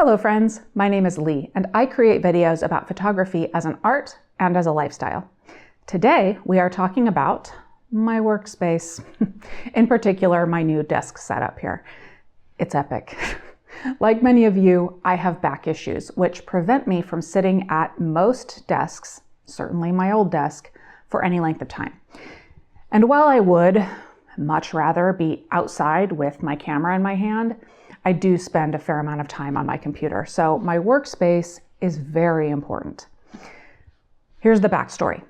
Hello friends, my name is Leigh and I create videos about photography as an art and as a lifestyle. Today we are talking about my workspace, in particular my new desk setup here. It's epic. Like many of you, I have back issues which prevent me from sitting at most desks, certainly my old desk, for any length of time. And while I would much rather be outside with my camera in my hand, I do spend a fair amount of time on my computer, so my workspace is very important. Here's the backstory.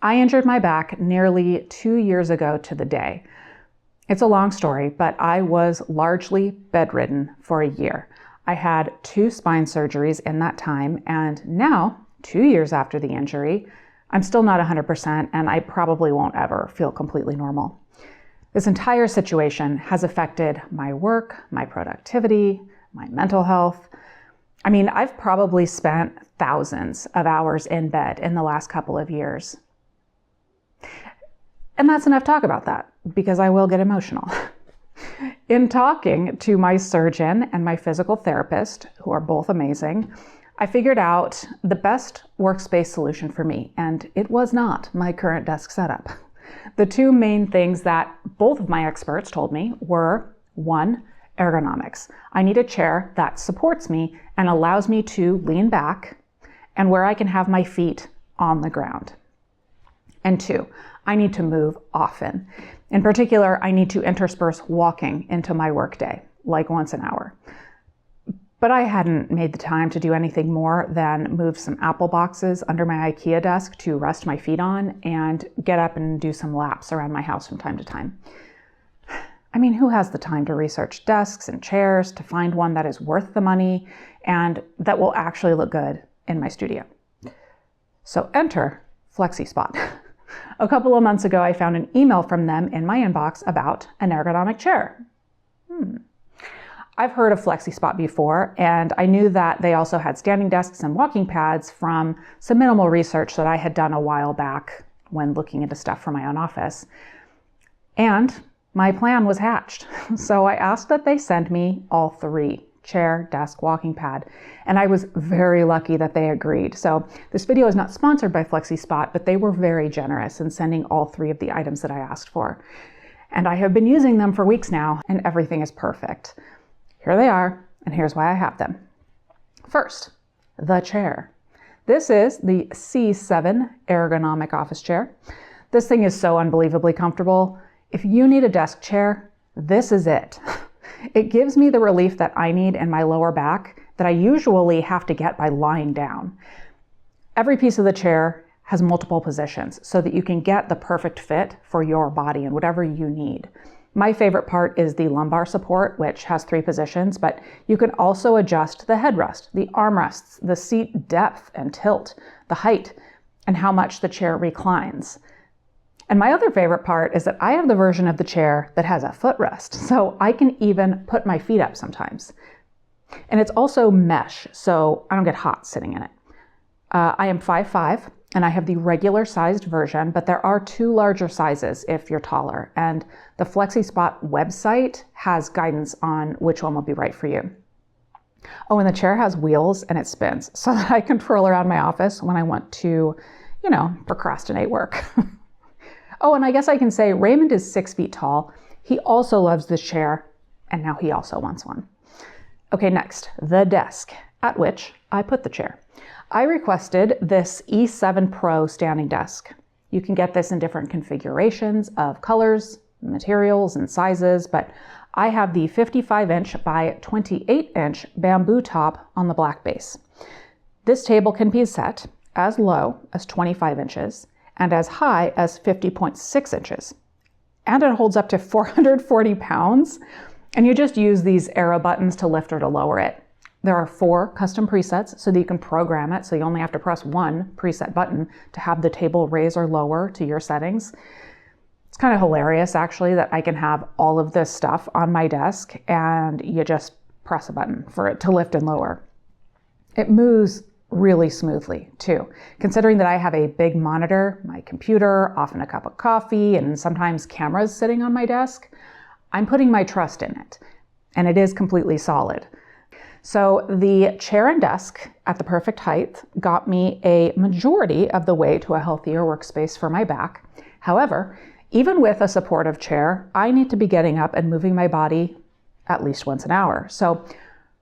I injured my back nearly 2 years ago to the day. It's a long story, but I was largely bedridden for a year. I had 2 spine surgeries in that time, and now, 2 years after the injury, I'm still not 100%, and I probably won't ever feel completely normal. This entire situation has affected my work, my productivity, my mental health. I mean, I've probably spent thousands of hours in bed in the last couple of years. And that's enough talk about that, because I will get emotional. In talking to my surgeon and my physical therapist, who are both amazing, I figured out the best workspace solution for me, and it was not my current desk setup. The 2 main things that both of my experts told me were, 1, ergonomics. I need a chair that supports me and allows me to lean back and where I can have my feet on the ground. And 2, I need to move often. In particular, I need to intersperse walking into my workday, like once an hour. But I hadn't made the time to do anything more than move some Apple boxes under my IKEA desk to rest my feet on and get up and do some laps around my house from time to time. I mean, who has the time to research desks and chairs to find one that is worth the money and that will actually look good in my studio? So enter FlexiSpot. A couple of months ago, I found an email from them in my inbox about an ergonomic chair. I've heard of FlexiSpot before, and I knew that they also had standing desks and walking pads from some minimal research that I had done a while back when looking into stuff for my own office. And my plan was hatched. So I asked that they send me all 3, chair, desk, walking pad, and I was very lucky that they agreed. So this video is not sponsored by FlexiSpot, but they were very generous in sending all 3 of the items that I asked for. And I have been using them for weeks now, and everything is perfect. Here they are, and here's why I have them. First, the chair. This is the C7 ergonomic office chair. This thing is so unbelievably comfortable. If you need a desk chair, this is it. It gives me the relief that I need in my lower back that I usually have to get by lying down. Every piece of the chair has multiple positions so that you can get the perfect fit for your body and whatever you need. My favorite part is the lumbar support, which has 3 positions, but you can also adjust the headrest, the armrests, the seat depth and tilt, the height, and how much the chair reclines. And my other favorite part is that I have the version of the chair that has a footrest, so I can even put my feet up sometimes. And it's also mesh, so I don't get hot sitting in it. I am 5'5", and I have the regular sized version, but there are 2 larger sizes if you're taller. And the FlexiSpot website has guidance on which one will be right for you. Oh, and the chair has wheels and it spins so that I can twirl around my office when I want to, procrastinate work. Oh, and I guess I can say Raymond is 6 feet tall. He also loves this chair, and now he also wants one. Okay, next, the desk, at which I put the chair. I requested this E7 Pro standing desk. You can get this in different configurations of colors, materials, and sizes, but I have the 55-inch by 28-inch bamboo top on the black base. This table can be set as low as 25 inches and as high as 50.6 inches. And it holds up to 440 pounds, and you just use these arrow buttons to lift or to lower it. There are 4 custom presets so that you can program it, so you only have to press 1 preset button to have the table raise or lower to your settings. It's kind of hilarious, actually, that I can have all of this stuff on my desk and you just press a button for it to lift and lower. It moves really smoothly, too, considering that I have a big monitor, my computer, often a cup of coffee, and sometimes cameras sitting on my desk. I'm putting my trust in it, and it is completely solid. So the chair and desk at the perfect height got me a majority of the way to a healthier workspace for my back. However, even with a supportive chair, I need to be getting up and moving my body at least once an hour. So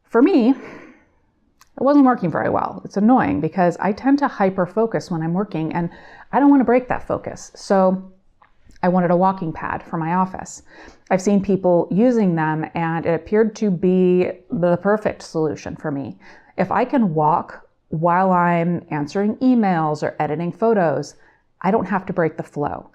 for me, it wasn't working very well. It's annoying because I tend to hyper focus when I'm working and I don't want to break that focus. So I wanted a walking pad for my office. I've seen people using them and it appeared to be the perfect solution for me. If I can walk while I'm answering emails or editing photos, I don't have to break the flow.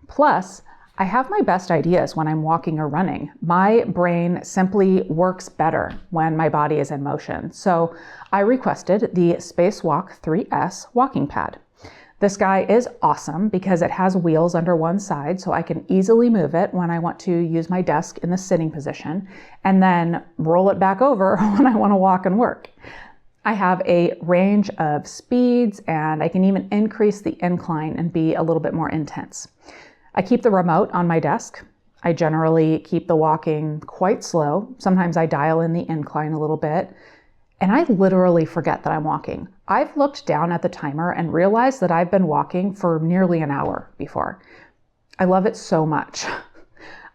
Plus, I have my best ideas when I'm walking or running. My brain simply works better when my body is in motion. So I requested the Spacewalk 3S walking pad. This guy is awesome because it has wheels under one side, so I can easily move it when I want to use my desk in the sitting position and then roll it back over when I want to walk and work. I have a range of speeds and I can even increase the incline and be a little bit more intense. I keep the remote on my desk. I generally keep the walking quite slow. Sometimes I dial in the incline a little bit. And I literally forget that I'm walking. I've looked down at the timer and realized that I've been walking for nearly an hour before. I love it so much.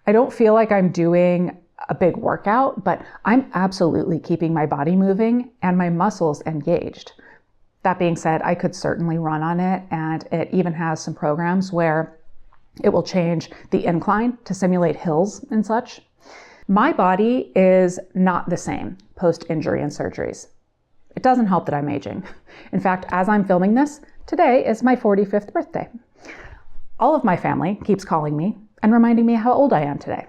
I don't feel like I'm doing a big workout, but I'm absolutely keeping my body moving and my muscles engaged. That being said, I could certainly run on it, and it even has some programs where it will change the incline to simulate hills and such. My body is not the same post-injury and surgeries. It doesn't help that I'm aging. In fact, as I'm filming this, today is my 45th birthday. All of my family keeps calling me and reminding me how old I am today.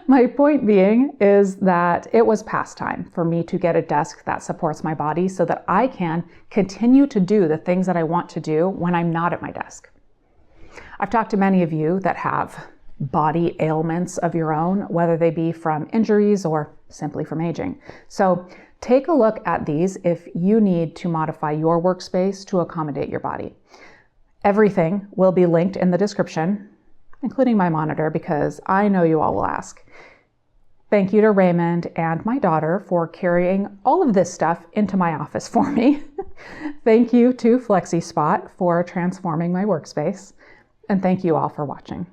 My point being is that it was past time for me to get a desk that supports my body so that I can continue to do the things that I want to do when I'm not at my desk. I've talked to many of you that have body ailments of your own, whether they be from injuries or simply from aging. So take a look at these if you need to modify your workspace to accommodate your body. Everything will be linked in the description, including my monitor, because I know you all will ask. Thank you to Raymond and my daughter for carrying all of this stuff into my office for me. Thank you to FlexiSpot for transforming my workspace. And thank you all for watching.